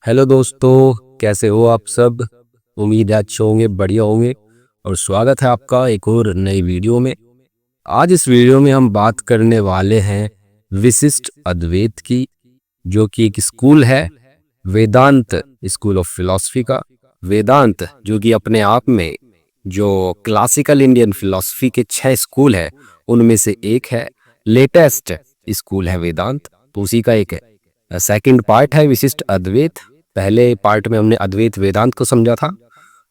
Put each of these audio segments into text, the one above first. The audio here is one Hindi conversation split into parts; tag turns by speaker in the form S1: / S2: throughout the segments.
S1: हेलो दोस्तों, कैसे हो आप सब। उम्मीद है अच्छे होंगे, बढ़िया होंगे। और स्वागत है आपका एक और नई वीडियो में। आज इस वीडियो में हम बात करने वाले हैं विशिष्ट अद्वैत की, जो कि एक स्कूल है वेदांत स्कूल ऑफ फिलॉसफी का। वेदांत जो कि अपने आप में जो क्लासिकल इंडियन फिलॉसफी के 6 स्कूल है उनमें से एक है। लेटेस्ट स्कूल है वेदांत, तो उसी का एक सेकंड पार्ट है विशिष्ट अद्वैत। पहले पार्ट में हमने अद्वैत वेदांत को समझा था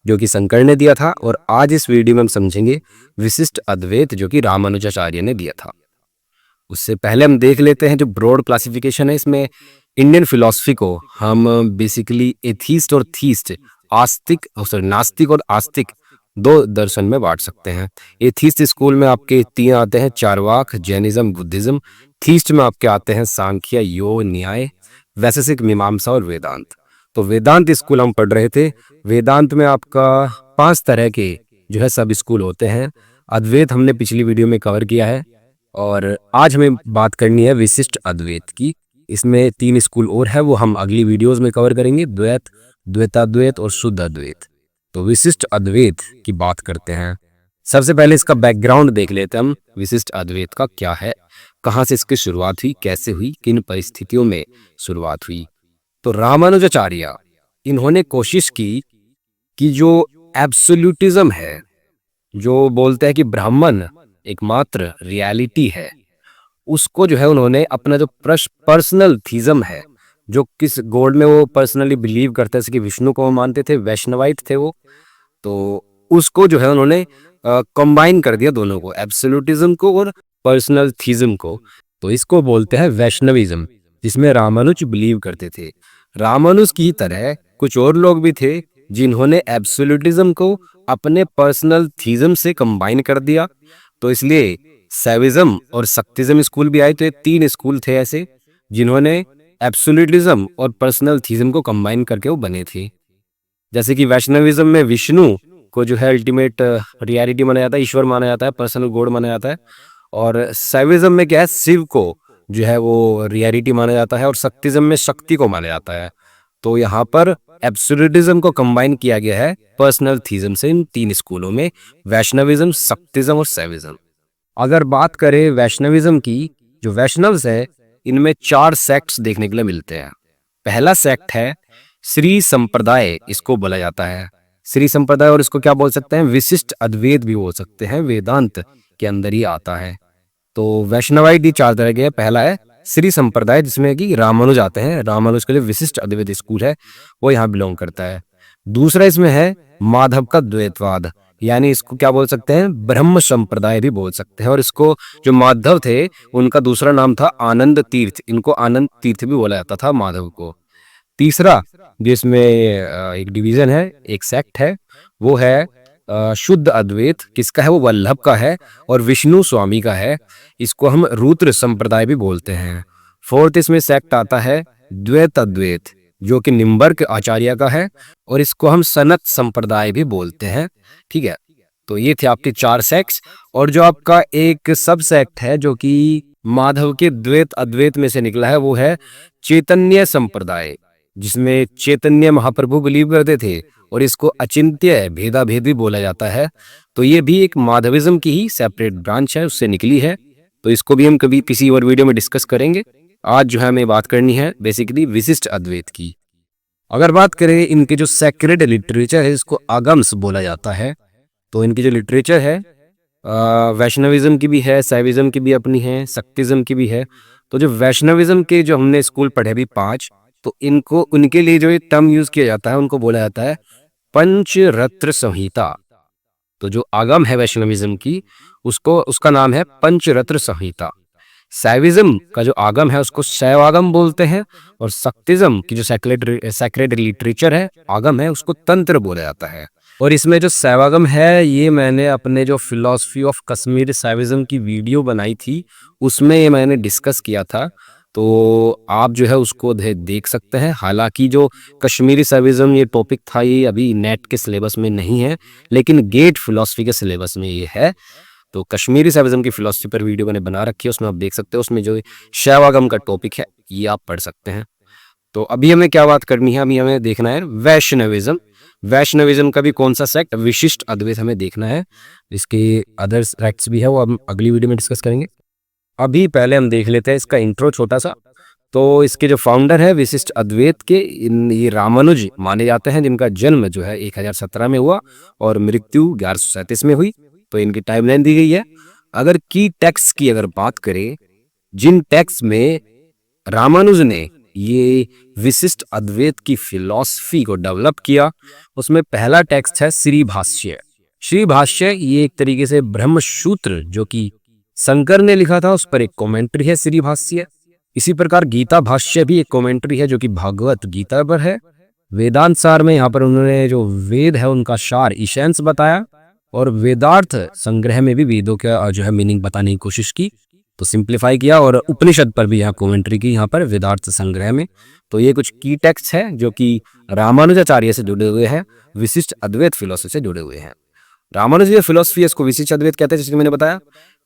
S1: जो कि शंकर ने दिया था, और आज इस वीडियो में हम समझेंगे विशिष्ट अद्वैत जो कि रामानुजाचार्य ने दिया था। उससे पहले हम देख लेते हैं जो ब्रॉड क्लासिफिकेशन है इसमें। इंडियन फिलॉसफी को हम बेसिकली एथीस्ट और थीस्ट, आस्तिक नास्तिक और आस्तिक, दो दर्शन में बांट सकते हैं। एथीस्ट स्कूल में आपके 3 आते हैं, चारवाक, जैनिज्म, बुद्धिज्म। थीस्ट में आपके आते हैं सांख्य, योग, न्याय, वैशेषिक, मीमांसा और वेदांत। तो वेदांत स्कूल हम पढ़ रहे थे। वेदांत में आपका 5 तरह के जो है सब स्कूल होते हैं। अद्वैत हमने पिछली वीडियो में कवर किया है, और आज हमें बात करनी है विशिष्ट अद्वैत की। इसमें 3 स्कूल और है, वो हम अगली वीडियोस में कवर करेंगे, द्वैत, द्वैताद्वैत और शुद्ध अद्वैत। तो विशिष्ट अद्वैत की बात करते हैं। सबसे पहले इसका बैकग्राउंड देख लेते हैं हम, विशिष्ट अद्वैत का क्या है, कहाँ से इसकी शुरुआत हुई, कैसे हुई, किन परिस्थितियों में शुरुआत हुई। तो रामानुजाचार्य इन्होंने कोशिश की कि जो एब्सोल्यूटिज्म है, जो बोलते हैं कि ब्राह्मण एकमात्र रियलिटी है, उसको जो है उन्होंने अपना जो पर्सनल थीज्म है, जो किस गॉड में वो पर्सनली बिलीव करते थे, कि विष्णु को वो मानते थे, वैष्णवाइट थे वो, तो उसको जो है उन्होंने कंबाइन कर दिया दोनों को, एब्सोल्यूटिज्म को और पर्सनल थीज्म को। तो इसको बोलते हैं वैष्णविज्म, जिसमें रामानुज बिलीव करते थे। रामानुज की तरह कुछ और लोग भी थे जिन्होंने एब्सोल्यूटिज्म को अपने पर्सनल थीज्म से कंबाइन कर दिया। तो इसलिए सैविज्म और शक्तिज्म स्कूल भी आए। तो ये 3 स्कूल थे ऐसे जिन्होंने एब्सोल्यूटिज्म और पर्सनल थीज्म को कंबाइन करके वो बने थे। जैसे कि वैष्णविज्म में विष्णु को जो है अल्टीमेट रियलिटी माना जाता है, ईश्वर माना जाता है, पर्सनल गॉड माना जाता है। और शैविज्म में क्या है, शिव को जो है वो रियलिटी माना जाता है, और शक्तिज्म में शक्ति को माना जाता है। तो यहाँ पर एब्सोल्यूटिज्म को कंबाइन किया गया है पर्सनल थीज्म से इन 3 स्कूलों में, वैष्णविज्म, शक्तिज्म और शैविज्म। अगर बात करें वैष्णविज्म की, जो वैष्णव्स है इनमें 4 सेक्ट्स देखने के लिए मिलते हैं। पहला सेक्ट है श्री संप्रदाय, इसको बोला जाता है श्री संप्रदाय, और इसको क्या बोल सकते हैं, विशिष्ट अद्वैत भी बोल सकते हैं, वेदांत के अंदर ही आता है। तो वैष्णवाइट ही 4 तरह के हैं। पहला है श्री संप्रदाय, जिसमें कि रामानुज आते हैं, रामानुज के लिए विशिष्ट अद्वैत स्कूल है, वो यहाँ बिलोंग करता है। दूसरा इसमें है माधव का द्वैतवाद, यानी इसको क्या बोल सकते हैं, ब्रह्म संप्रदाय भी बोल सकते हैं। और इसको जो माधव थे उनका दूसरा नाम था आनंद तीर्थ, इनको आनंद तीर्थ भी बोला जाता था माधव को। तीसरा जिसमें एक डिवीजन है, एक सेक्ट है, वो है शुद्ध अद्वैत। किसका है, वो वल्लभ का है और विष्णु स्वामी का है। इसको हम रुद्र संप्रदाय भी बोलते हैं। फोर्थ इसमें सेक्ट आता है द्वैत अद्वैत, जो कि निम्बर्क आचार्य का है, और इसको हम सनत संप्रदाय भी बोलते हैं। ठीक है, तो ये थे आपके 4 सेक्ट्स। और जो आपका एक सब सेक्ट है जो कि माधव के द्वैत अद्वैत में से निकला है, वो है चैतन्य संप्रदाय, जिसमें चैतन्य महाप्रभु बिलीव करते थे, और इसको अचिंत्य भेदा भेद भी बोला जाता है। तो ये भी एक माधविज्म की ही सेपरेट ब्रांच है, उससे निकली है। तो इसको भी हम कभी किसी और वीडियो में डिस्कस करेंगे। आज जो है हमें बात करनी है बेसिकली विशिष्ट अद्वैत की। अगर बात करें इनके जो सेक्रेड लिटरेचर है, इसको आगम्स बोला जाता है। तो इनकी जो लिटरेचर है वैष्णविज्म की भी है, शैविज्म की भी अपनी है, शक्तिज्म की भी है। तो जो वैष्णविज्म के जो हमने स्कूल पढ़े अभी 5, तो इनको उनके लिए जो टर्म यूज किया जाता है उनको बोला जाता है पंचरत्न संहिता। तो जो आगम है वैष्णविज्म की, उसको उसका नाम है पंचरत्न संहिता। शैविज्म का जो आगम है उसको शैवागम बोलते हैं, और शक्तिज्म की जो सेक्रेड लिटरेचर है, आगम है, उसको तंत्र बोला जाता है। और इसमें जो शैवागम है, ये मैंने अपने जो फिलॉसफी ऑफ कश्मीर शैविज्म की वीडियो बनाई थी उसमें ये मैंने डिस्कस किया था। तो आप जो है उसको देख सकते हैं। हालांकि जो कश्मीरी शैविज्म ये टॉपिक था, ये अभी नेट के सिलेबस में नहीं है, लेकिन गेट फिलॉसफी के सिलेबस में ये है। तो कश्मीरी शैविज्म की फिलॉसफी पर वीडियो मैंने बना रखी है, उसमें आप देख सकते हो। उसमें जो शैवागम का टॉपिक है ये आप पढ़ सकते हैं। तो अभी हमें क्या बात करनी है, अभी हमें देखना है वैष्णविज्म। वैष्णविज्म का भी कौन सा सेक्ट, विशिष्ट अद्वैत, हमें देखना है। इसके अदर सेक्ट्स भी है, वो हम अगली वीडियो में डिस्कस करेंगे। अभी पहले हम देख लेते हैं इसका इंट्रो छोटा सा। तो इसके जो फाउंडर है विशिष्ट अद्वैत के, ये रामानुज माने जाते हैं, जिनका जन्म जो है 1017 में हुआ और मृत्यु 1137 में हुई। तो इनकी टाइमलाइन दी गई है। अगर की टेक्स्ट की अगर बात करें, जिन टेक्स्ट में रामानुज ने ये विशिष्ट अद्वैत की फिलॉसफी को डेवलप किया, उसमें पहला टेक्स्ट है श्री भाष्य। श्री भाष्य ये एक तरीके से ब्रह्मसूत्र जो कि शंकर ने लिखा था, उस पर एक कमेंट्री है श्री भाष्य। इसी प्रकार गीता भाष्य भी एक कमेंट्री है जो कि भागवत गीता पर है। वेदांत सार में यहाँ पर उन्होंने जो वेद है उनका सार ईशैंस बताया, और वेदार्थ संग्रह में भी वेदों का जो है मीनिंग बताने की कोशिश की, तो सिंप्लीफाई किया। और उपनिषद पर भी यहाँ कमेंट्री की, यहाँ पर वेदार्थ संग्रह में। तो ये कुछ की टेक्स्ट है जो कि रामानुजाचार्य से जुड़े हुए हैं, विशिष्ट अद्वैत फिलोसफी से जुड़े हुए हैं। रामानुजीय फिलोसफी, इसको विशिष्ट अद्वैत कहते हैं, जैसे मैंने बताया।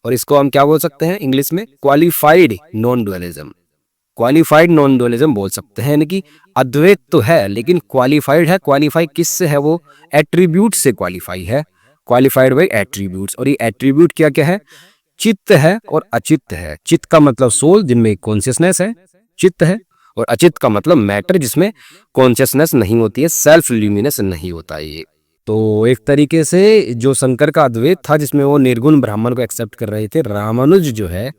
S1: और इसको हम क्या बोल सकते हैं इंग्लिश में, qualified non dualism. Qualified non dualism बोल सकते हैं, यानी कि अद्वैत तो है लेकिन क्वालिफाइड है। क्वालिफाई किससे है, वो एट्रीब्यूट से क्वालिफाई है, क्वालिफाइड बाय एट्रीब्यूट्स। और ये एट्रीब्यूट क्या क्या है, चित्त है और अचित्त है। चित्त का मतलब सोल, जिनमें कॉन्शियसनेस है, चित्त है। और अचित्त का मतलब मैटर, जिसमें कॉन्शियसनेस नहीं होती है, सेल्फ ल्यूमिनेस नहीं होता है ये। तो एक तरीके से जो शंकर का अद्वैत था, जिसमें वो निर्गुण ब्राह्मण को एक्सेप्ट कर रहे थे, रामानुज जो है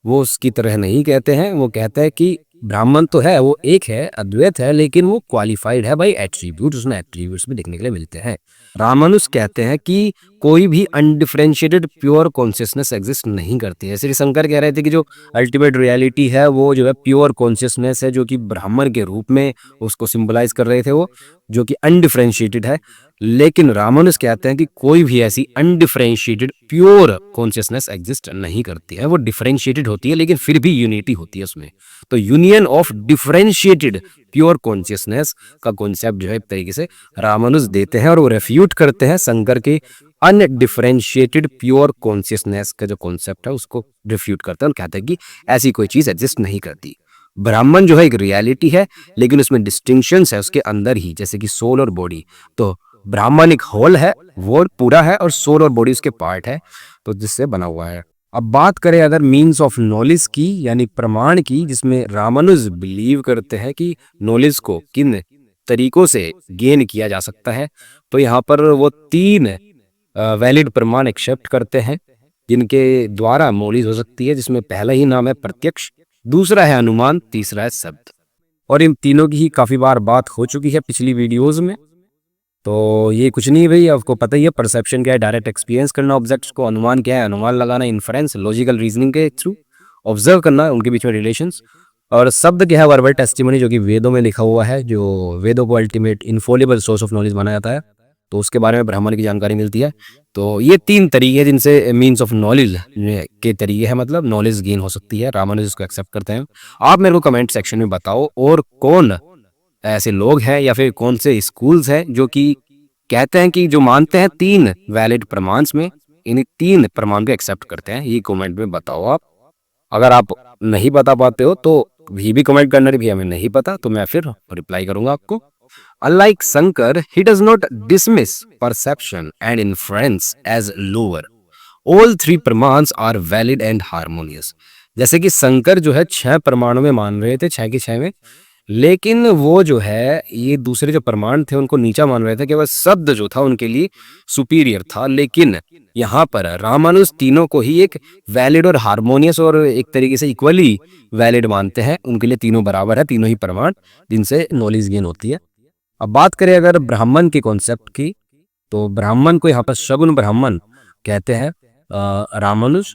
S1: वो उसकी तरह नहीं कहते हैं। वो कहते हैं कि ब्राह्मण तो है, वो एक है, अद्वैत है, लेकिन वो क्वालिफाइड है बाय एट्रीब्यूट, उसमें एट्रीब्यूट्स भी देखने के लिए मिलते हैं। रामानुज कहते हैं कि कोई भी अनडिफरेंशिएटेड प्योर कॉन्शियसनेस एग्जिस्ट नहीं करती है। श्री शंकर कह रहे थे कि जो अल्टीमेट रियलिटी है वो जो है प्योर कॉन्शियसनेस है, जो कि ब्राह्मण के रूप में उसको सिंबलाइज कर रहे थे, वो जो कि अनडिफरेंशिएटेड है। लेकिन रामानुज कहते हैं कि कोई भी ऐसी अनडिफरेंशिएटेड प्योर कॉन्शियसनेस एग्जिस्ट नहीं करती है। वो डिफरेंशिएटेड होती है लेकिन फिर भी यूनिटी होती है उसमें। तो union of differentiated pure consciousness का कॉन्सेप्ट जो है एक तरीके से रामानुज देते हैं, और वो रेफ्यूट करते हैं शंकर के अनडिफरेंशिएटेड प्योर कॉन्शियसनेस का जो कॉन्सेप्ट है उसको रिफ्यूट करते हैं और कहते हैं कि ऐसी कोई चीज एग्जिस्ट नहीं करती। ब्राह्मण जो है एक रियलिटी है, लेकिन उसमें डिस्टिंक्शंस है उसके अंदर ही, जैसे कि सोल और बॉडी। तो ब्राह्मण एक होल है, वो पूरा है, और सोल और बॉडी उसके पार्ट है, तो जिससे बना हुआ है। अब बात करें अगर मीन्स ऑफ नॉलेज की, यानी प्रमाण की, जिसमें रामानुज बिलीव करते हैं कि नॉलेज को किन तरीकों से गेन किया जा सकता है, तो यहाँ पर वो 3 वैलिड प्रमाण एक्सेप्ट करते हैं जिनके द्वारा नॉलेज हो सकती है, जिसमें पहला ही नाम है प्रत्यक्ष, दूसरा है अनुमान, तीसरा है शब्द। और इन तीनों की ही काफी बार बात हो चुकी है पिछली वीडियोस में। तो ये कुछ नहीं भाई, आपको पता ही है परसेप्शन क्या है, डायरेक्ट एक्सपीरियंस करना ऑब्जेक्ट्स को। अनुमान क्या है, अनुमान लगाना, इन्फरेंस लॉजिकल रीजनिंग के थ्रू ऑब्जर्व करना उनके बीच में रिलेशंस। और शब्द क्या है, वर्बल टेस्टिमनी, जो कि वेदों में लिखा हुआ है, जो वेदों को ultimate Infallible source of knowledge माना जाता है, तो उसके बारे में ब्राह्मण की जानकारी मिलती है। तो ये 3 तरीके जिनसे मीन्स ऑफ नॉलेज के तरीके हैं, मतलब नॉलेज गेन हो सकती है। रामानुज इसको एक्सेप्ट करते हैं। आप मेरे को कमेंट सेक्शन में बताओ, और कौन ऐसे लोग हैं या फिर कौन से स्कूल्स हैं जो कि कहते हैं कि जो मानते हैं 3 वैलिड प्रमाण में, इन 3 प्रमाण को एक्सेप्ट करते हैं, ये कमेंट में बताओ आप। अगर आप नहीं बता पाते हो तो भी कमेंट करना, भी हमें नहीं पता, तो मैं फिर रिप्लाई करूंगा आपको। Unlike Shankar, he does not dismiss perception and inference as lower. All 3 प्रमाण are valid and harmonious. जैसे कि शंकर जो है 6 प्रमाणों में मान रहे थे, 6 के 6 में, लेकिन वो जो है ये दूसरे जो प्रमाण थे उनको नीचा मान रहे थे, केवल शब्द जो था उनके लिए सुपीरियर था। लेकिन यहाँ पर रामानुज तीनों को ही एक वैलिड और हार्मोनियस और एक तरीके से इक्वली वैलिड मानते हैं। उनके लिए तीनों बराबर है, तीनों ही प्रमाण जिनसे नॉलेज गेन होती है। अब बात करें अगर ब्राह्मण के कॉन्सेप्ट की, तो ब्राह्मण को यहाँ पर सगुण ब्राह्मण कहते हैं रामानुज।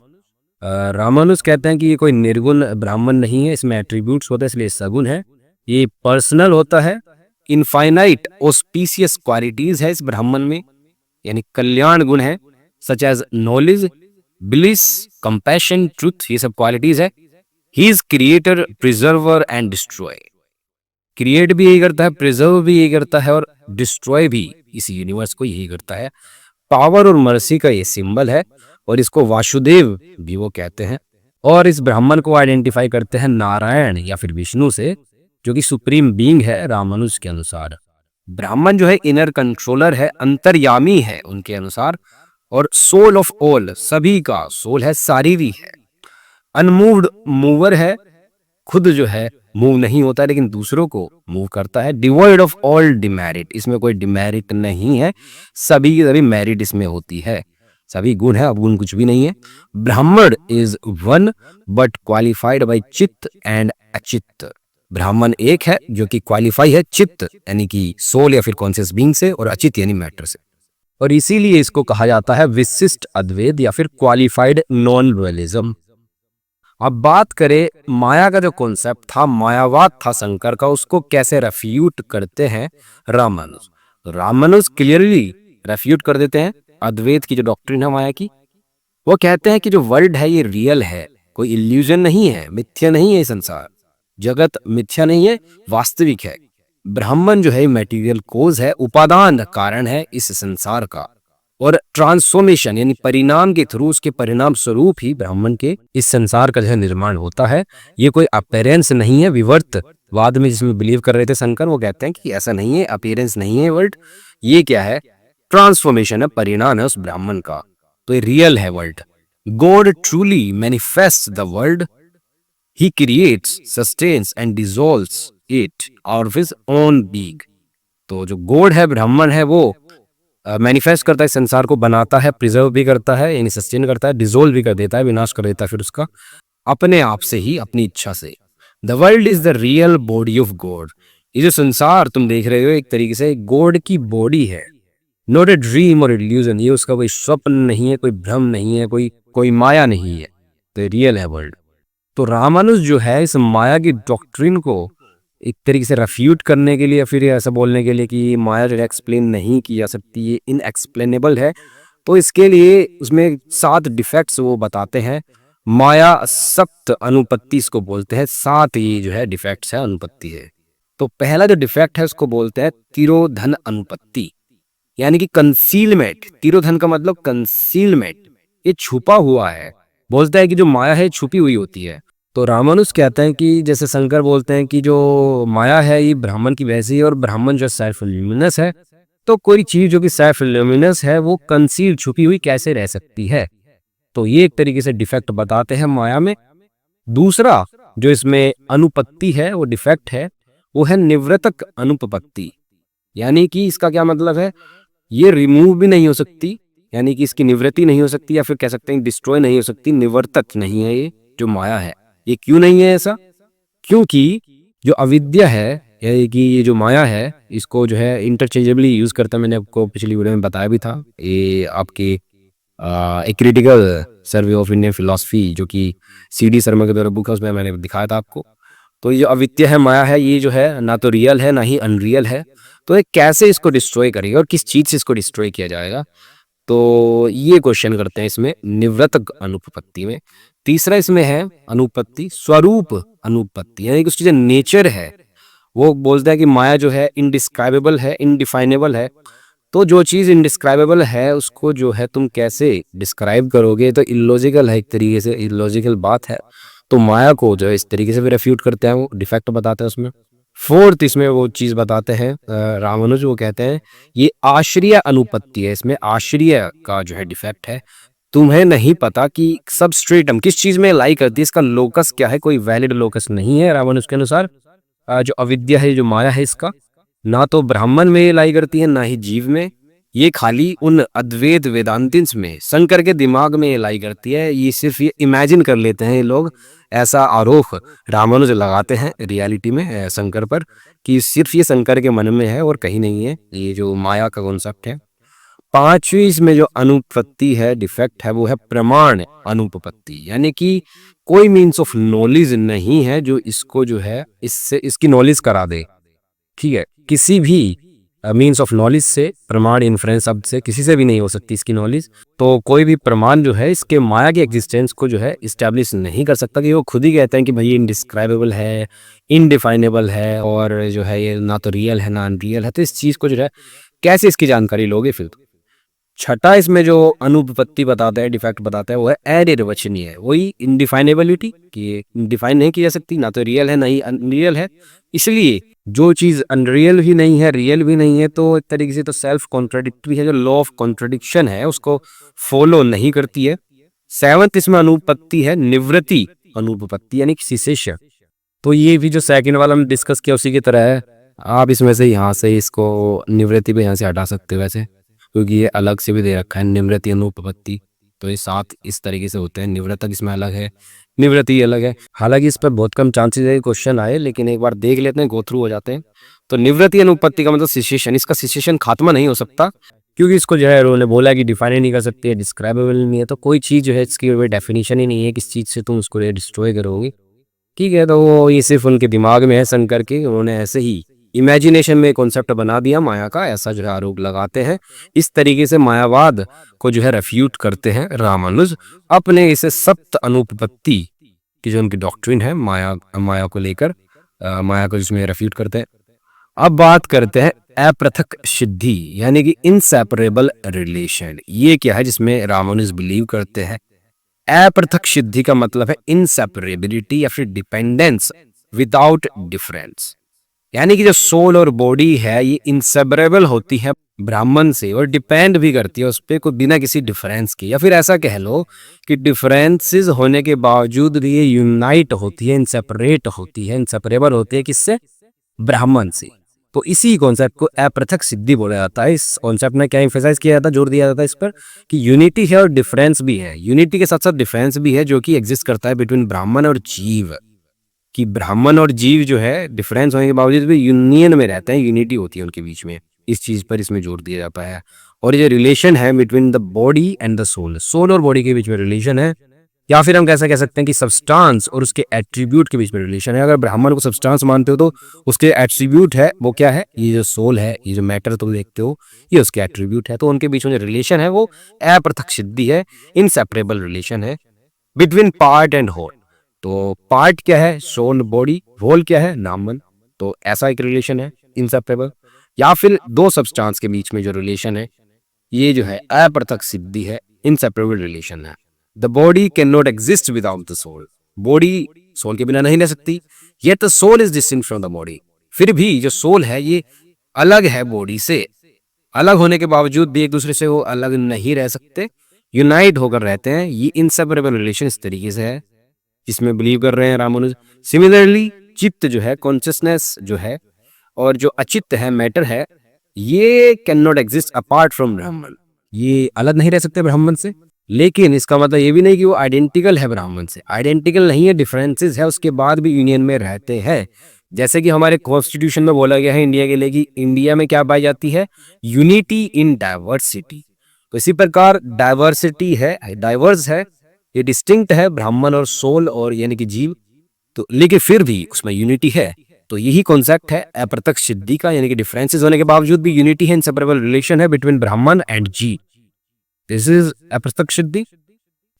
S1: रामानुज कहते हैं कि ये कोई निर्गुण ब्राह्मण नहीं है, इसमें एट्रीब्यूट्स होते हैं, इसलिए सगुण है। ये पर्सनल होता है, इनफाइनाइट ऑस्पिशियस क्वालिटीज है इस ब्राह्मण में, यानी कल्याण गुण है, such as knowledge, bliss, compassion, truth, ये सब क्वालिटीज है। He is creator, preserver and destroy. Create भी यही करता है, प्रिजर्व भी यही करता है, और डिस्ट्रॉय भी इस यूनिवर्स को यही करता है। पावर और मर्सी का ये सिंबल है, और इसको वासुदेव भी वो कहते हैं। और इस ब्राह्मण को आइडेंटिफाई करते हैं नारायण या फिर विष्णु से, जो कि सुप्रीम बीइंग है रामानुज के अनुसार। ब्राह्मण जो है इनर कंट्रोलर है, अंतर्यामी है उनके अनुसार, और सोल ऑफ ऑल, सभी का सोल है, शारीरिक है। अनमूव्ड मूवर है, खुद जो है मूव नहीं होता लेकिन दूसरों को मूव करता है। डिवॉइड ऑफ ऑल डिमेरिट, इसमें कोई डिमेरिट नहीं है, सभी की सभी मेरिट इसमें होती है, सभी गुण है, अब गुण कुछ भी नहीं है। ब्राह्मण is one but qualified by चित्त एंड अचित्त, ब्राह्मण एक है जो कि क्वालिफाई है चित्त यानी कि सोल या फिर कॉन्शियस बीइंग से, और अचित यानी मैटर से, और इसीलिए इसको कहा जाता है विशिष्ट अद्वैत या फिर क्वालिफाइड नॉन डुअलिज्म। अब बात करें माया का जो कॉन्सेप्ट था, मायावाद था शंकर का, उसको कैसे रेफ्यूट करते हैं रामानुज। रामानुज क्लियरली रेफ्यूट कर देते हैं अद्वैत की जो डॉक्ट्रिन है माया की। वो कहते हैं कि जो वर्ल्ड है ये रियल है, कोई इल्यूजन नहीं है, मिथ्या नहीं है, संसार जगत मिथ्या नहीं है, वास्तविक है। ब्राह्मण जो है मटेरियल कोज है, उपादान कारण है इस संसार का, और ट्रांसफॉर्मेशन यानी परिणाम के थ्रू, उसके परिणाम स्वरूप ही ब्राह्मण के इस संसार का जो है निर्माण होता है। ये कोई अपीयरेंस नहीं है, विवर्तवाद में जिसमें बिलीव कर रहे थे शंकर, वो कहते हैं कि ऐसा नहीं है, अपीयरेंस नहीं है वर्ल्ड, ये क्या है, ट्रांसफॉर्मेशन है, परिणाम है उस ब्राह्मण का, तो ये रियल है world. God truly manifest the world, he creates, sustains and dissolves it out of his own being. तो जो गॉड है, ब्राह्मण है, वो मैनिफेस्ट करता है, संसार को बनाता है, प्रिजर्व भी करता है यानी सस्टेन करता है, डिसोल्व भी कर देता है, विनाश कर देता है फिर उसका, अपने आप से ही, अपनी इच्छा से। The world is the real body of God, ये जो संसार तुम देख रहे हो एक तरीके से गॉड की बॉडी है, नॉट ए ड्रीम और इल्यूजन, ये उसका कोई स्वप्न नहीं है, कोई भ्रम नहीं है, कोई माया नहीं है, तो रियल है वर्ल्ड। तो रामानुज जो है इस माया की डॉक्ट्रिन को एक तरीके से रेफ्यूट करने के लिए या फिर ऐसा बोलने के लिए कि माया जो एक्सप्लेन नहीं की जा सकती, ये इनएक्सप्लेनेबल है, तो इसके लिए उसमें 7 डिफेक्ट्स वो बताते हैं। माया सप्त अनुपत्ति इसको बोलते हैं, 7 ये जो है डिफेक्ट्स है, अनुपत्ति है। तो पहला जो डिफेक्ट है उसको बोलते हैं तिरोधन अनुपत्ति, यानी कि कंसीलमेंट। तिरोधन का मतलब कंसीलमेंट, ये छुपा हुआ है, बोलता है कि जो माया है छुपी हुई होती है। तो रामानुज कहते हैं कि जैसे शंकर बोलते हैं कि जो माया है ये ब्राह्मण की वैसी है, और ब्राह्मण जो सेल्फ ल्यूमिनस है, तो कोई चीज जो कि सेल्फ ल्यूमिनस है वो कंसील, छुपी हुई कैसे रह सकती है, तो ये एक तरीके से डिफेक्ट बताते हैं माया में। दूसरा जो इसमें अनुपत्ति है, वो डिफेक्ट है, वो है निवृत्तक अनुपपत्ति, यानी कि इसका क्या मतलब है, ये रिमूव भी नहीं हो सकती, यानी कि इसकी निवृत्ति नहीं हो सकती, या फिर कह सकते हैं डिस्ट्रॉय नहीं हो सकती, निवर्तक नहीं है ये जो माया है। ये क्यों नहीं है ऐसा, क्योंकि जो अविद्या है यानी कि ये जो माया है, इसको जो है इंटरचेंजेबली यूज करता है, मैंने आपको पिछली वीडियो में बताया भी था, ये आपके एक critical survey of Indian philosophy जो कि CD शर्मा के द्वारा बुक है, उसमें मैंने दिखाया था आपको। तो ये जो अविद्या है, माया है, ये जो है ना तो रियल है ना ही अनरियल है, तो ये कैसे इसको डिस्ट्रॉय करेगा और किस चीज से इसको डिस्ट्रॉय किया जाएगा, तो ये क्वेश्चन करते हैं इसमें निवृत्तक अनुपपत्ति में। तीसरा इसमें है अनुपत्ति स्वरूप अनुपत्ति, यानी कि उसकी जो नेचर है, वो बोलता है कि माया जो है इनडिस्क्राइबेबल है, इनडिफाइनेबल है। तो जो चीज इनडिस्क्राइबेबल है उसको जो है तुम कैसे डिस्क्राइब करोगे, तो इलॉजिकल है, एक तरीके से इलॉजिकल बात है। तो माया को जो है इस तरीके से भी रेफ्यूट करते हैं, वो डिफेक्ट बताते हैं उसमें। फोर्थ इसमें वो चीज बताते हैं रामानुज, वो कहते हैं ये आश्रय अनुपत्ति है, इसमें आश्रय का जो है डिफेक्ट है। तुम्हें नहीं पता कि सबस्ट्रेटम किस चीज में लाई करती है, इसका लोकस क्या है, कोई वैलिड लोकस नहीं है रामानुज के अनुसार। जो अविद्या है, जो माया है, इसका ना तो ब्राह्मण में लाई करती है ना ही जीव में, ये खाली उन अद्वैत वेदांतिन्स में, शंकर के दिमाग में लाई करती है। ये सिर्फ ये इमेजिन कर लेते हैं ये लोग, ऐसा आरोप रामानुज लगाते हैं रियलिटी में शंकर पर कि सिर्फ ये शंकर के मन में है और कहीं नहीं है, ये जो माया का कॉन्सेप्ट है। पांचवी इसमें जो अनुपपत्ति है, डिफेक्ट है, वो है प्रमाण अनुपपत्ति, यानी कि कोई मीन्स ऑफ नॉलेज नहीं है जो इसको जो है इससे इसकी नॉलेज करा दे। ठीक है, किसी भी मीन्स ऑफ नॉलेज से, प्रमाण इन्फ्रेंस शब्द से किसी से भी नहीं हो सकती इसकी नॉलेज। तो कोई भी प्रमाण जो है इसके माया की एग्जिस्टेंस को जो है इस्टेब्लिश नहीं कर सकता, कि वो खुद ही कहते हैं कि भाई ये इनडिस्क्राइबेबल है, इनडिफाइनेबल है, और जो है ये ना तो रियल है ना अनरियल है। तो इस चीज को जो है कैसे इसकी जानकारी लोगे फिर। छठा इसमें जो अनुपपत्ति बताता है, डिफेक्ट बताता है, वो है अनिर्वचनीय, वही इनडिफाइनेबिलिटी कि डिफाइन नहीं की जा सकती, ना तो रियल है ना ही अनरियल है। इसलिए जो चीज अनरियल भी नहीं है, रियल भी नहीं है, तो एक तरीके से तो सेल्फ कॉन्ट्राडिक्टरी है, जो लॉ ऑफ कॉन्ट्रडिक्शन है उसको फॉलो नहीं करती है। सेवंथ इसमें अनुपपत्ति है निवृत्ति अनुपपत्ति यानी सिसेशन। तो ये भी जो सेकंड वाला हमने डिस्कस किया उसी की तरह है। आप इसमें से यहाँ से इसको निवृत्ति पे यहाँ से हटा सकते हो वैसे, क्योंकि ये अलग से भी दे रखा है निवृत्ति अनुपपत्ति। तो ये सात इस तरीके से होते हैं, निवृत्तक इसमें अलग है, निवृत्ति अलग है। हालांकि इस पर बहुत कम चांसेस है क्वेश्चन आए, लेकिन एक बार देख लेते हैं, गो थ्रू हो जाते हैं। तो निवृत्ति अनुपपत्ति का मतलब सिसेशन, इसका सिसेशन खात्मा नहीं हो सकता, क्योंकि इसको जो है उन्होंने बोला कि डिफाइन ही नहीं कर सकते, डिस्क्राइबेबल नहीं है। तो कोई चीज़ जो है इसकी डेफिनेशन ही नहीं है किस चीज़ से तुम उसको डिस्ट्रॉय करोगे। ठीक है, तो वो ये सिर्फ उनके दिमाग में है शंकर के, उन्होंने ऐसे ही इमेजिनेशन में कॉन्सेप्ट बना दिया माया का, ऐसा जो है आरोप लगाते हैं। इस तरीके से मायावाद को जो है रेफ्यूट करते हैं रामानुज अपने इसे सप्त अनुपपत्ति की जो उनकी डॉक्ट्रिन है माया को लेकर, माया को जिसमें रेफ्यूट करते हैं। अब बात करते हैं अपृथक सिद्धि यानी कि इनसेपरेबल रिलेशन। ये क्या है जिसमें रामानुज बिलीव करते हैं? अपृथक सिद्धि का मतलब है इनसेपरेबिलिटी या फिर डिपेंडेंस विदाउट डिफरेंस, यानी कि जो सोल और बॉडी है ये इंसेपरेबल होती है ब्राह्मण से और डिपेंड भी करती है उस पर कोई बिना किसी डिफरेंस के, या फिर ऐसा कह लो कि डिफरेंसेस होने के बावजूद भी ये यूनाइट होती है, इनसेपरेट होती है, इनसेपरेबल होती है किससे? ब्राह्मण से। तो इसी कॉन्सेप्ट को अपृथक सिद्धि बोला जाता है। इस कॉन्सेप्ट में क्या एम्फेसाइज किया जाता है, जोर दिया जाता है इस पर कि यूनिटी है और डिफरेंस भी है, यूनिटी के साथ साथ डिफरेंस भी है जो कि एग्जिस्ट करता है बिटवीन ब्राह्मण और जीव, कि ब्राह्मण और जीव जो है डिफरेंस होने के बावजूद भी यूनियन में रहते हैं, यूनिटी होती है उनके बीच में। इस चीज पर इसमें जोर दिया जाता है। और ये रिलेशन है between the body and the soul, soul और बॉडी के बीच में रिलेशन है, या फिर हम कैसा कह सकते हैं कि सब्सटेंस और उसके एट्रीब्यूट के बीच में रिलेशन है। अगर ब्राह्मण को सब्सटेंस मानते हो तो उसके एट्रीब्यूट है वो क्या है? ये जो सोल है, ये जो मैटर तुम देखते हो ये उसके एट्रीब्यूट है। तो उनके बीच में जो रिलेशन है वो अपृथक सिद्धि है, इनसेपरेबल रिलेशन है बिटवीन पार्ट एंड होल। तो पार्ट क्या है? सोल बॉडी, होल क्या है? नामन। तो ऐसा एक रिलेशन है इनसेपरेबल। या फिर दो सब्सटेंस के बीच में जो रिलेशन है ये जो है अपृथक सिद्धि है, इनसेपरेबल रिलेशन है। The body can not exist without the soul, body soul के बिना नहीं रह सकती। Yet the soul is distinct from the body, फिर भी जो सोल है ये अलग है बॉडी से, अलग होने के बावजूद भी एक दूसरे से वो अलग नहीं रह सकते, यूनाइट होकर रहते हैं। ये इनसेपरेबल रिलेशन इस तरीके से है जिसमें बिलीव कर रहे हैं रामानुज। सिमिलरली चित्त जो है, कॉन्शियसनेस जो है, और जो अचित्त है, मैटर है, ये can not exist apart from ब्राह्मण, ये अलग नहीं रह सकते ब्राह्मण से। लेकिन इसका मतलब ये भी नहीं कि वो आइडेंटिकल है ब्राह्मण से, आइडेंटिकल नहीं है, डिफरेंसेस है, उसके बाद भी यूनियन में रहते हैं। जैसे कि हमारे कॉन्स्टिट्यूशन में बोला गया है इंडिया के लिए कि इंडिया में क्या पाई जाती है? Unity in diversity. तो इसी प्रकार डाइवर्सिटी है, डाइवर्स है, ये डिस्टिंक्ट है ब्राह्मण और सोल और यानी कि जीव, तो लेकिन फिर भी उसमें यूनिटी है। तो यही कॉन्सेप्ट है अपृथक सिद्धि का, यानी कि डिफरेंसेस होने के बावजूद भी यूनिटी है, इनसेपरेबल रिलेशन है between Brahman and jiva. This is aprithak siddhi.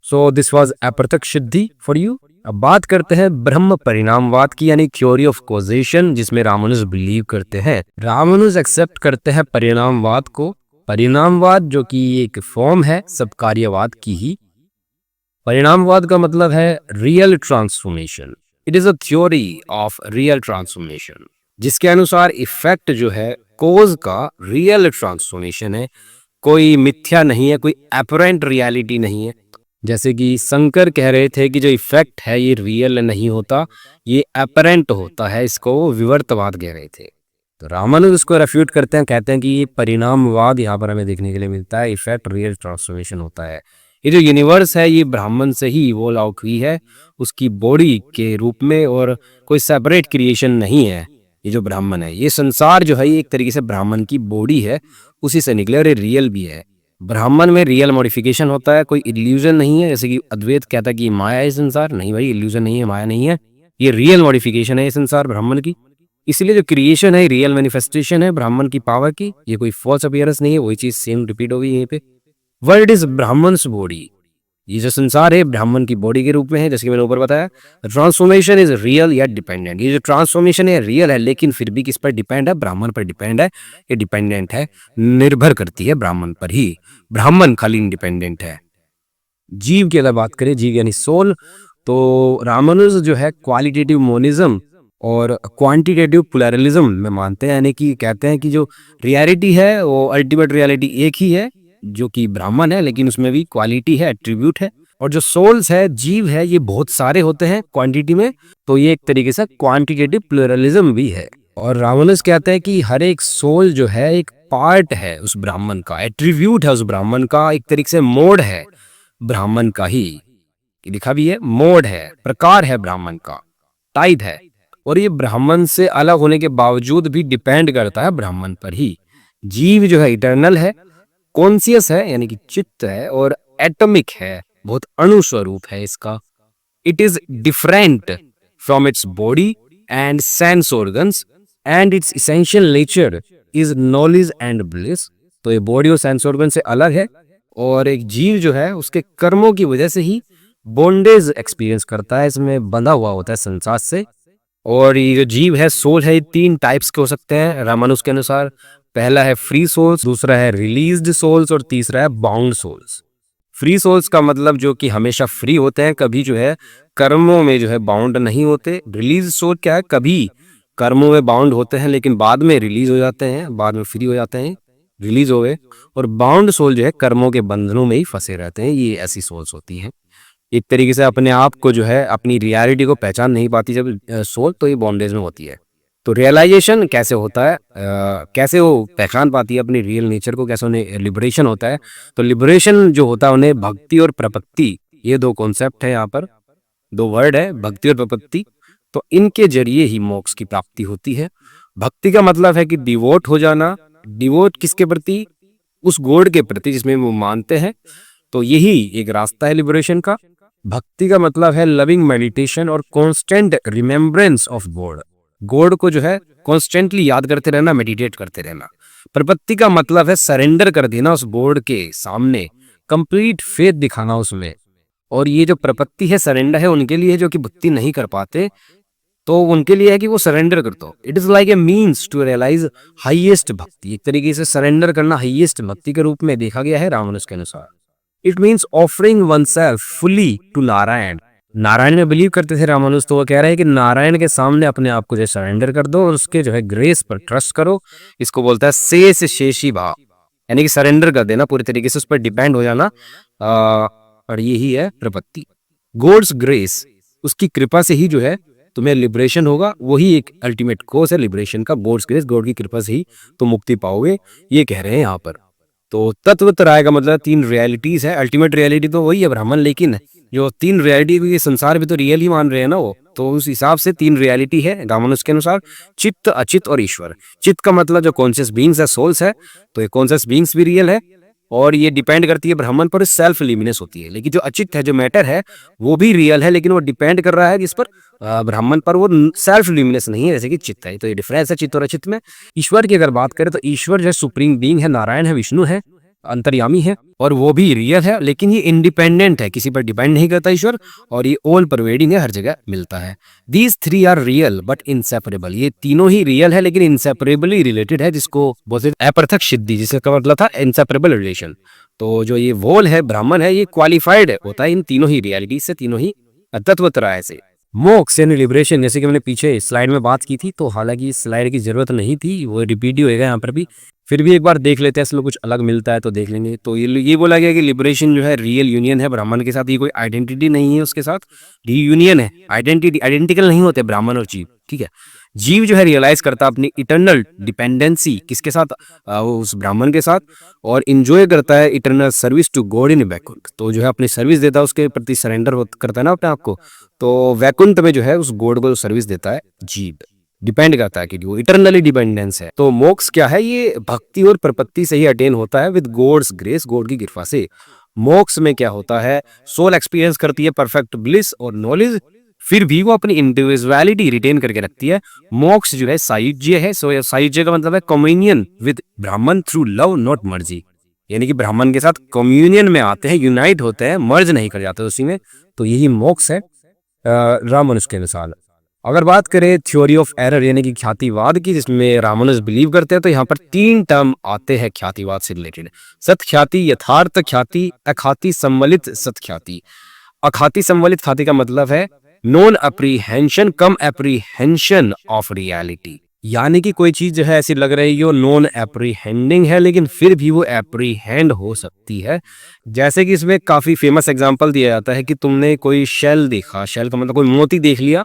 S1: So this was aprithak siddhi for you. अब बात करते हैं ब्रह्म परिणामवाद की, यानी थ्योरी ऑफ कॉजेशन, जिसमें रामानुज बिलीव करते हैं। रामानुज एक्सेप्ट करते हैं परिणामवाद को। परिणामवाद जो कि एक फॉर्म है सब कार्यवाद की ही। परिणामवाद का मतलब है real transformation. It is a theory of real transformation, जिसके अनुसार इफेक्ट जो है कोज का रियल ट्रांसफॉर्मेशन है, कोई मिथ्या नहीं है, कोई अपरेंट रियलिटी नहीं है। जैसे कि शंकर कह रहे थे कि जो इफेक्ट है ये रियल नहीं होता, ये अपरेंट होता है, इसको वो विवर्तवाद कह रहे थे। तो रामानुज उसको रेफ्यूट करते हैं, कहते हैं कि ये परिणामवाद यहाँ पर हमें देखने के लिए मिलता है, इफेक्ट रियल ट्रांसफॉर्मेशन होता है। ये जो यूनिवर्स है ये ब्राह्मण से ही इवॉल्व आउट हुई है उसकी बॉडी के रूप में, और कोई सेपरेट क्रिएशन नहीं है। ये जो ब्राह्मण है, ये संसार जो है ये एक तरीके से ब्राह्मण की बॉडी है, उसी से निकले, और ये रियल भी है। ब्राह्मण में रियल मॉडिफिकेशन होता है, कोई इल्यूजन नहीं है। जैसे कि अद्वैत कहता है कि माया है संसार, नहीं भाई, इल्यूजन नहीं है, माया नहीं है, ये रियल मॉडिफिकेशन है ये संसार ब्राह्मण की। इसलिए जो क्रिएशन है रियल मैनिफेस्टेशन है ब्राह्मण की पावर की, ये कोई फॉल्स अपीयरेंस नहीं है। वही चीज सेम रिपीट होगी यहीं पे। वर्ल्ड इज ब्राह्मण्स बॉडी, ये जो संसार है ब्राह्मण की बॉडी के रूप में है, जैसे कि मैंने ऊपर बताया। ट्रांसफॉर्मेशन इज रियल या डिपेंडेंट। ये जो ट्रांसफॉर्मेशन है रियल है, लेकिन फिर भी किस पर डिपेंड है? ब्राह्मण पर डिपेंड है। ये डिपेंडेंट है, निर्भर करती है ब्राह्मण पर ही। ब्राह्मण खाली इंडिपेंडेंट है। जीव की अगर बात करें, जीव यानी सोल, तो रामानुज जो है क्वालिटेटिव मोनिज्म और क्वांटिटेटिव प्लुरलिज्म में मानते हैं, यानी कि कहते हैं कि जो रियलिटी है वो अल्टीमेट रियलिटी एक ही है जो कि ब्राह्मण है, लेकिन उसमें भी क्वालिटी है, एट्रीब्यूट है। और जो सोल्स है, जीव है, ये बहुत सारे होते हैं क्वांटिटी में, तो ये एक तरीके से क्वांटिटेटिव प्लुरलिज्म भी है। और रामानुज कहते हैं कि हर एक सोल जो है एक पार्ट है उस ब्राह्मण का, एट्रीब्यूट है उस ब्राह्मण का, एक तरीके से मोड है ब्राह्मण का ही। लिखा भी है, मोड है, प्रकार है ब्राह्मण का, टाइप है। और ये ब्राह्मण से अलग होने के बावजूद भी डिपेंड करता है ब्राह्मण पर ही। जीव जो है इटर्नल है, कॉन्शियस है यानी कि चित्त है, और एटॉमिक है, बहुत अणु स्वरूप है इसका। It is different from its body and sense organs and it's essential nature is knowledge and bliss. तो ये बॉडी और सेंस ऑर्गन से अलग है, और एक जीव जो है उसके कर्मों की वजह से ही बॉन्डेज एक्सपीरियंस करता है, इसमें बंधा हुआ होता है संसार से। और ये जो जीव है, सोल है, 3 टाइप्स के हो सकते हैं रामानुज के अनुसार। पहला है फ्री सोल्स, दूसरा है रिलीज्ड सोल्स, और तीसरा है बाउंड सोल्स। फ्री सोल्स का मतलब जो कि हमेशा फ्री होते हैं, कभी जो है कर्मों में जो है बाउंड नहीं होते। रिलीज सोल क्या है? कभी कर्मों में बाउंड होते हैं लेकिन बाद में रिलीज हो जाते हैं, बाद में फ्री हो जाते हैं, रिलीज हो गए। और बाउंड सोल जो है कर्मों के बंधनों में ही फंसे रहते हैं, ये ऐसी सोल्स होती हैं। एक तरीके से अपने आप को जो है, अपनी रियलिटी को पहचान नहीं पाती जब सोल, तो ये बॉन्डेज में होती है। तो रियलाइजेशन कैसे होता है, कैसे वो पहचान पाती है अपनी रियल नेचर को, कैसे उन्हें लिबरेशन होता है? तो लिबरेशन जो होता है उन्हें भक्ति और प्रपत्ति, ये 2 कॉन्सेप्ट है यहाँ पर, 2 वर्ड है, भक्ति और प्रपत्ति। तो इनके जरिए ही मोक्ष की प्राप्ति होती है। भक्ति का मतलब है कि डिवोट हो जाना। डिवोट किसके प्रति? उस गॉड के प्रति जिसमें वो मानते हैं। तो यही एक रास्ता है लिबरेशन का। भक्ति का मतलब है लविंग मेडिटेशन और constant remembrance of God. God को जो है कॉन्स्टेंटली याद करते रहना, मेडिटेट करते रहना। प्रपत्ति का मतलब है सरेंडर कर देना उस गॉड के सामने, कंप्लीट फेथ दिखाना उसमें। और ये जो प्रपत्ति है, सरेंडर है उनके लिए जो कि भक्ति नहीं कर पाते, तो उनके लिए है कि वो सरेंडर कर दो। It is like a means to realise highest bhakti. एक तरीके से सरेंडर करना हाईएस्ट भक्ति के रूप में देखा गया है रामानुज के अनुसार। It means offering oneself fully to Narayana. Narayana में बिलीव करते थे रामानुज, तो वो कह रहे हैं कि नारायण के सामने अपने आप को जो सरेंडर कर दो और उसके जो है ग्रेस पर ट्रस्ट करो। इसको बोलता है शेष शेषी भाव, यानी कि सरेंडर कर देना, पूरी तरीके से उस पर डिपेंड हो जाना। और यही है प्रपत्ति। गॉड्स ग्रेस, उसकी कृपा से ही जो है तुम्हें लिबरेशन होगा, वही एक अल्टीमेट कोर्स है लिबरेशन का। गॉड्स ग्रेस, गॉड की कृपा से ही तुम मुक्ति पाओगे, ये कह रहे हैं यहाँ पर। तो तत्वतराय का मतलब 3 रियलिटीज है। अल्टीमेट रियलिटी तो वही है ब्राह्मण, लेकिन जो 3 रियलिटी संसार भी तो रियल ही मान रहे हैं ना वो, तो उस हिसाब से 3 रियलिटी है रामानुज के अनुसार, चित्त, अचित और ईश्वर। चित्त का मतलब जो कॉन्शियस बीइंग्स है, सोल्स है, तो ये कॉन्शियस बीइंग्स भी रियल है और ये डिपेंड करती है ब्राह्मण पर, सेल्फ लिमिनेस होती है। लेकिन जो अचित है, जो मैटर है, वो भी रियल है, लेकिन वो डिपेंड कर रहा है जिस पर, ब्राह्मण पर, वो सेल्फ लिमिनेस नहीं है जैसे कि चित्त है। तो ये डिफरेंस है चित्त और अचित में। ईश्वर की अगर बात करें तो ईश्वर जो है सुप्रीम बीइंग है, नारायण है, विष्णु है, अंतर्यामी है, और वो भी रियल है, लेकिन ये इंडिपेंडेंट है, किसी पर डिपेंड नहीं करता ईश्वर, और ये ऑल परवेडिंग है, हर जगह मिलता है। These 3 are real but inseparable. ये तीनों ही रियल है लेकिन इनसेपरेबली रिलेटेड है, जिसको बोलते अपृथक सिद्धि, जिसका मतलब था इनसेपरेबल रिलेशन। तो जो ये वोल है, ब्राह्मण है, ये क्वालिफाइड होता है इन तीनों ही रियलिटी से, तीनों ही तत्वतराय से। मोक्ष यानी लिबरेशन, जैसे कि मैंने पीछे स्लाइड में बात की थी, तो हालांकि इस स्लाइड की जरूरत नहीं थी, वो रिपीट ही होएगा यहाँ पर भी, फिर भी एक बार देख लेते हैं, इसमें कुछ अलग मिलता है तो देख लेंगे। तो ये बोला गया कि लिबरेशन जो है रियल यूनियन है ब्राह्मण के साथ, ये कोई आइडेंटिटी नहीं है उसके साथ, रीयूनियन है। आइडेंटिटी आइडेंटिकल नहीं होते ब्राह्मण और जीव, ठीक है। जीव जो है रियलाइज करता अपनी इटर्नल डिपेंडेंसी किसके साथ, उस ब्राह्मण के साथ, और इंजॉय करता है इटर्नल सर्विस टू गॉड इन वैकुंठ। तो जो है अपनी सर्विस देता है, उसके प्रति सरेंडर करता है ना अपने आप को, तो वैकुंठ में जो है उस गॉड को सर्विस देता है जीव। डिपेंड करता है कि वो इटर्नली डिपेंडेंस है। तो मोक्ष क्या है? ये भक्ति और प्रपत्ति से ही अटेन होता है विद गॉड्स ग्रेस, गॉड की कृपा से। मोक्ष में क्या होता है? सोल एक्सपीरियंस करती है परफेक्ट ब्लिस और नॉलेज, फिर भी वो अपनी इंडिविजुअलिटी रिटेन करके रखती है। मोक्ष जो है सायुज्य है। सो सायुज्य का मतलब है कम्युनियन विद ब्राह्मण थ्रू लव नॉट मर्जी, यानी कि ब्राह्मण के साथ कम्युनियन में आते हैं, यूनाइट होते हैं, मर्ज नहीं कर जाते उसी में। तो यही मोक्ष है रामानुज के अनुसार। अगर बात करें थ्योरी ऑफ एरर यानी कि ख्यातिवाद की, जिसमें रामानुज बिलीव करते हैं, तो यहाँ पर 3 टर्म आते हैं ख्यातिवाद से रिलेटेड। सत्ख्याति, यथार्थ ख्याति, अख्याति सम्मिलित सत्ख्याति। अख्याति सम्मिलित ख्याति का मतलब है non apprehension come apprehension of reality, यानी कि कोई चीज जो है ऐसी लग रही है वो नॉन एप्रीहेंडिंग है लेकिन फिर भी वो एप्रीहेंड हो सकती है। जैसे कि इसमें काफी फेमस एग्जांपल दिया जाता है कि तुमने कोई शेल देखा, शेल का मतलब कोई मोती देख लिया,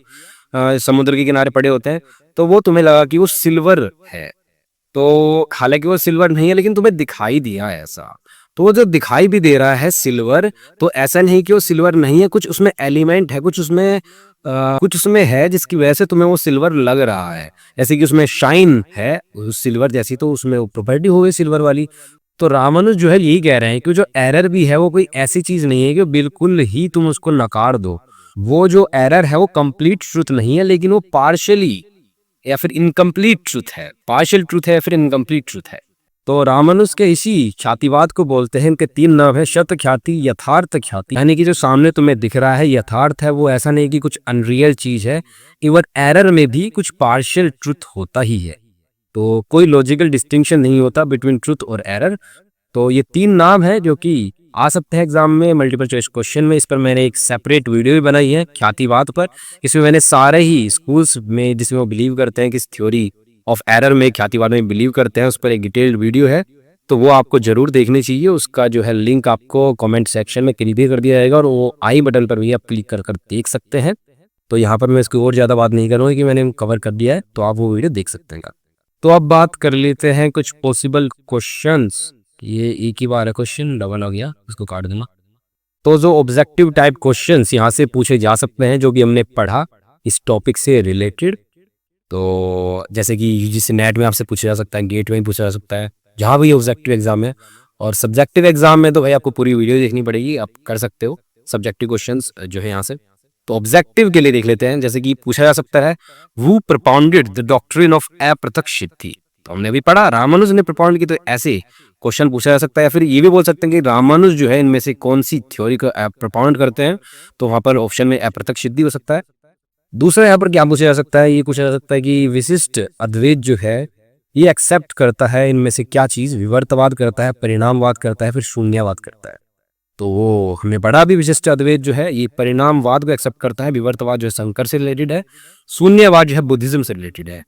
S1: समुद्र के किनारे पड़े होते हैं, तो वो तुम्हें लगा कि वो सिल्वर है, तो हालांकि वो सिल्वर नहीं है लेकिन तुम्हें दिखाई दिया ऐसा। तो वो जो दिखाई भी दे रहा है सिल्वर, तो ऐसा नहीं कि वो सिल्वर नहीं है, कुछ उसमें एलिमेंट है, कुछ उसमें है जिसकी वजह से तुम्हें वो सिल्वर लग रहा है। जैसे कि उसमें शाइन है सिल्वर जैसी, तो उसमें वो प्रॉपर्टी हो गई सिल्वर वाली। तो रामानुज जो है यही कह रहे हैं कि जो एरर भी है वो कोई ऐसी चीज नहीं है कि बिल्कुल ही तुम उसको नकार दो। वो जो एरर है वो कंप्लीट ट्रूथ नहीं है, लेकिन वो पार्शियली या फिर इनकम्प्लीट ट्रूथ है, पार्शियल ट्रूथ है या फिर इनकम्प्लीट ट्रूथ है। तो रामानुज के इसी ख्यातिवाद को बोलते हैं। इनके 3 नाम है, सत ख्याति, यथार्थ ख्याति, यानी कि जो सामने तुम्हें दिख रहा है यथार्थ है, वो ऐसा नहीं कि कुछ अनरियल चीज है, इवन एरर में भी कुछ पार्शियल ट्रूथ होता ही है, तो कोई लॉजिकल डिस्टिंक्शन नहीं होता बिटवीन ट्रूथ और एरर। तो ये 3 नाम है जो कि आ सकते हैं एग्जाम में मल्टीपल चॉइस क्वेश्चन में। इस पर मैंने एक सेपरेट वीडियो भी बनाई है ख्यातिवाद पर, इसमें मैंने सारे ही स्कूल्स में जिसमें वो बिलीव करते हैं कि थ्योरी ऑफ एरर में, ख्यातिवाद में बिलीव करते हैं, उस पर एक डिटेल्ड वीडियो है, तो वो आपको जरूर देखनी चाहिए। उसका जो है लिंक आपको कमेंट सेक्शन में क्लियर कर दिया जाएगा और वो आई बटन पर भी आप क्लिक कर देख सकते हैं। तो यहाँ पर मैं इसकी और ज्यादा बात नहीं करूँगा कि मैंने कवर कर दिया है, तो आप वो वीडियो देख सकते हैं। तो अब बात कर लेते हैं कुछ पॉसिबल क्वेश्चंस। ये एक ही बार है, क्वेश्चन डबल हो गया, इसको काट दूंगा। तो जो ऑब्जेक्टिव टाइप क्वेश्चंस यहाँ से पूछे जा सकते हैं जो कि हमने पढ़ा इस टॉपिक से रिलेटेड, तो जैसे कि यूजीसी नेट में आपसे पूछा जा सकता है, गेट में भी पूछा जा सकता है, जहाँ भी ऑब्जेक्टिव एग्जाम है। और सब्जेक्टिव एग्जाम में तो भाई आपको पूरी वीडियो देखनी पड़ेगी, आप कर सकते हो सब्जेक्टिव क्वेश्चंस जो है यहाँ से। तो ऑब्जेक्टिव के लिए देख लेते हैं। जैसे कि पूछा जा सकता है, who propounded the doctrine of अप्रत्यक्ष सिद्धि, तो हमने अभी पढ़ा रामानुज ने propound की, तो ऐसे क्वेश्चन पूछा जा सकता है। या फिर ये भी बोल सकते हैं कि रामानुज जो है इनमें से कौन सी थ्योरी को propound करते हैं, तो वहां पर ऑप्शन में अप्रत्यक्ष सिद्धि हो सकता है। दूसरा यहाँ पर क्या पूछा जा सकता है, ये पूछा जा सकता है कि विशिष्ट अद्वैत जो है ये एक्सेप्ट करता है इनमें से क्या चीज, विवर्तवाद करता है, परिणामवाद करता है, फिर शून्यवाद करता है। तो वो हमने पढ़ा भी, विशिष्ट अद्वैत जो है ये परिणामवाद को एक्सेप्ट करता है, विवर्तवाद जो है शंकर से रिलेटेड है, शून्यवाद जो है बुद्धिज्म से रिलेटेड है।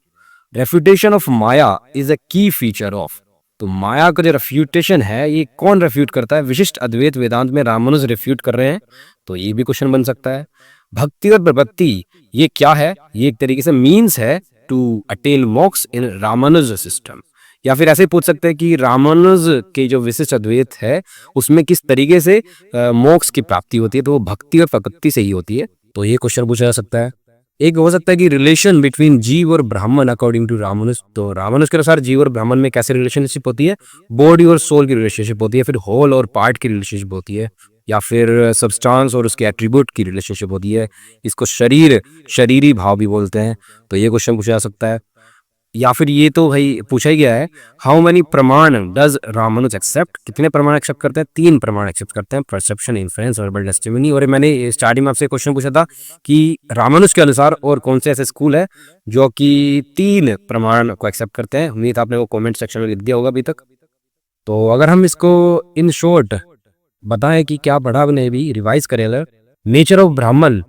S1: Refutation of Maya is a की फीचर ऑफ, तो माया का जो रेफ्यूटेशन है ये कौन रेफ्यूट करता है, विशिष्ट अद्वैत वेदांत में रामानुज रेफ्यूट कर रहे हैं, तो ये भी क्वेश्चन बन सकता है। भक्ति और प्रपत्ति ये क्या है, ये एक तरीके से मीन्स है टू अटेन मोक्ष इन रामानुज सिस्टम। या फिर ऐसे पूछ सकते हैं कि रामानुज के जो विशिष्ट अद्वैत है उसमें किस तरीके से मोक्ष की प्राप्ति होती है, तो वो भक्ति और प्रपत्ति से ही होती है, तो ये क्वेश्चन पूछा जा सकता है। एक हो सकता है कि रिलेशन बिटवीन जीव और ब्राह्मण अकॉर्डिंग टू रामानुज, तो रामानुज के अनुसार जीव और ब्राह्मण में कैसे रिलेशनशिप होती है, बॉडी और सोल की रिलेशनशिप होती है, फिर होल और पार्ट की रिलेशनशिप होती है, या फिर सब्सटेंस और उसके एट्रीब्यूट की रिलेशनशिप होती है, इसको शरीरी भाव भी बोलते हैं, तो ये क्वेश्चन पूछा जा सकता है। या फिर ये तो भाई पूछा ही गया है, हाउ मेनी प्रमाण डज रामानुज एक्सेप्ट, कितने प्रमाण एक्सेप्ट करते हैं, 3 प्रमाण एक्सेप्ट करते हैं, परसेप्शन, इन्फरेंस, वर्बल टेस्टिमनी। और मैंने स्टार्टिंग में आपसे क्वेश्चन पूछा था कि रामानुज के अनुसार और कौन से ऐसे स्कूल है जो कि 3 प्रमाण को एक्सेप्ट करते हैं। उम्मीद आपने वो कॉमेंट सेक्शन में लिख दिया होगा अभी तक। तो अगर हम इसको इन शॉर्ट बताएं कि क्या पढ़ा आपने, भी रिवाइज करें, नेचर ऑफ ब्राह्मण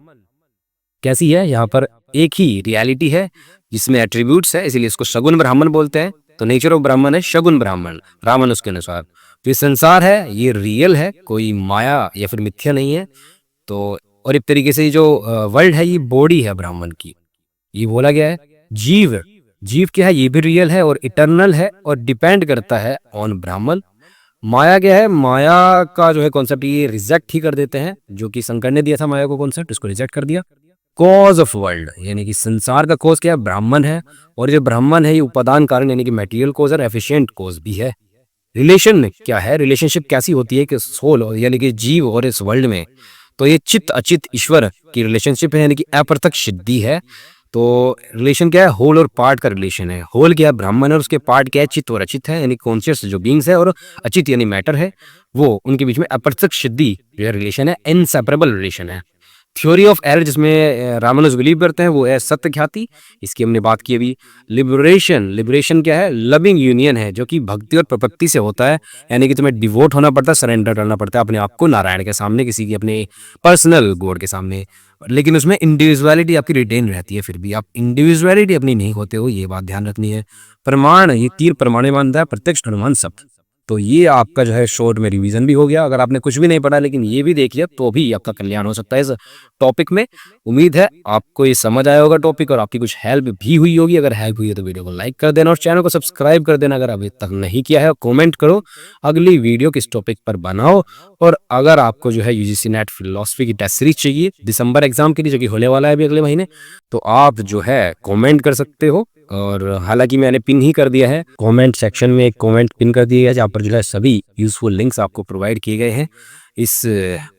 S1: कैसी है, यहाँ पर एक ही रियलिटी है जिसमें एट्रीब्यूट्स है, इसीलिए इसको शगुन ब्राह्मण बोलते हैं, तो नेचर ऑफ ब्राह्मण है शगुन ब्राह्मण रामानुज के अनुसार। तो ये संसार है ये रियल है, कोई माया या फिर मिथ्या नहीं है। तो और एक तरीके से जो वर्ल्ड है ये बॉडी है ब्राह्मण की, ये बोला गया है। जीव क्या है, ये भी रियल है और इटर्नल है और डिपेंड करता है ऑन ब्राह्मण। माया क्या है, माया का जो है कॉन्सेप्ट ये रिजेक्ट ही कर देते हैं, जो कि शंकर ने दिया था माया को कॉन्सेप्ट, इसको रिजेक्ट कर दिया। कॉज ऑफ वर्ल्ड यानी कि संसार का कॉज क्या है, ब्राह्मण है, और जो ब्राह्मण है ये उपादान कारण यानी कि मटेरियल कॉज और एफिशिएंट कॉज भी है। रिलेशन क्या है, रिलेशनशिप कैसी होती है कि सोल यानी कि जीव और इस वर्ल्ड में, तो ये चित्त अचित ईश्वर की रिलेशनशिप है यानी कि अप्रत्यक्ष सिद्धि है। तो रिलेशन क्या है, होल और पार्ट का रिलेशन है। होल क्या है, ब्राह्मण, और उसके पार्ट क्या है, चित्त और अचित है, यानी कॉन्शियस जो बींग्स है, और अचित यानी मैटर है, वो उनके बीच में अप्रत्यक्ष सिद्धि जो रिलेशन है, इनसेपरेबल रिलेशन है। थ्योरी ऑफ एरर जिसमें रामानुज बिलीव करते हैं वो है सत्य ख्याति, इसकी हमने बात की अभी। लिबरेशन, लिबरेशन क्या है, लविंग यूनियन है, जो कि भक्ति और प्रपत्ति से होता है, यानी कि तुम्हें डिवोट होना पड़ता है, सरेंडर करना पड़ता है अपने आप को नारायण के सामने, किसी की अपने पर्सनल गॉड के सामने। लेकिन उसमें इंडिविजुअलिटी आपकी रिटेन रहती है, फिर भी आप इंडिविजुअलिटी अपनी नहीं होते हो, ये बात ध्यान रखनी है। प्रमाण, ये तीर प्रमाणे मानता है, प्रत्यक्ष अनुमान शब्द। तो ये आपका जो है शॉर्ट में रिवीजन भी हो गया। अगर आपने कुछ भी नहीं पढ़ा लेकिन ये भी देख लिया तो भी आपका कल्याण हो सकता है इस टॉपिक में। उम्मीद है आपको ये समझ आया होगा टॉपिक, और आपकी कुछ हेल्प भी हुई होगी। अगर हेल्प हुई है तो वीडियो को लाइक कर देना और चैनल को सब्सक्राइब कर देना अगर अभी तक नहीं किया है। कमेंट करो अगली वीडियो किस टॉपिक पर बनाओ। और अगर आपको जो है यूजीसी नेट फिलॉसफी की टेस्ट सीरीज चाहिए दिसंबर एग्जाम के लिए, जो कि होने वाला है अभी अगले महीने, तो आप जो है कमेंट कर सकते हो। और हालांकि मैंने पिन ही कर दिया है, कमेंट सेक्शन में एक कमेंट पिन कर दिया है जहाँ पर जो है सभी यूजफुल लिंक्स आपको प्रोवाइड किए गए हैं इस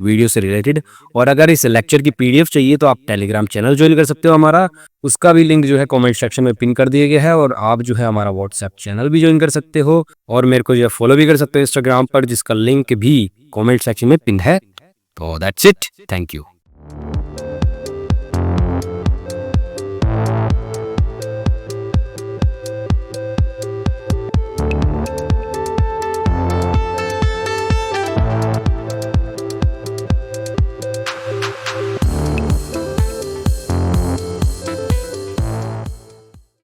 S1: वीडियो से रिलेटेड। और अगर इस लेक्चर की पीडीएफ चाहिए तो आप टेलीग्राम चैनल ज्वाइन कर सकते हो हमारा, उसका भी लिंक जो है कमेंट सेक्शन में पिन कर दिया गया है। और आप जो है हमारा व्हाट्सएप चैनल भी ज्वाइन कर सकते हो, और मेरे को जो है फॉलो भी कर सकते हो इंस्टाग्राम पर, जिसका लिंक भी कमेंट सेक्शन में पिन है। तो दैट्स इट, थैंक यू।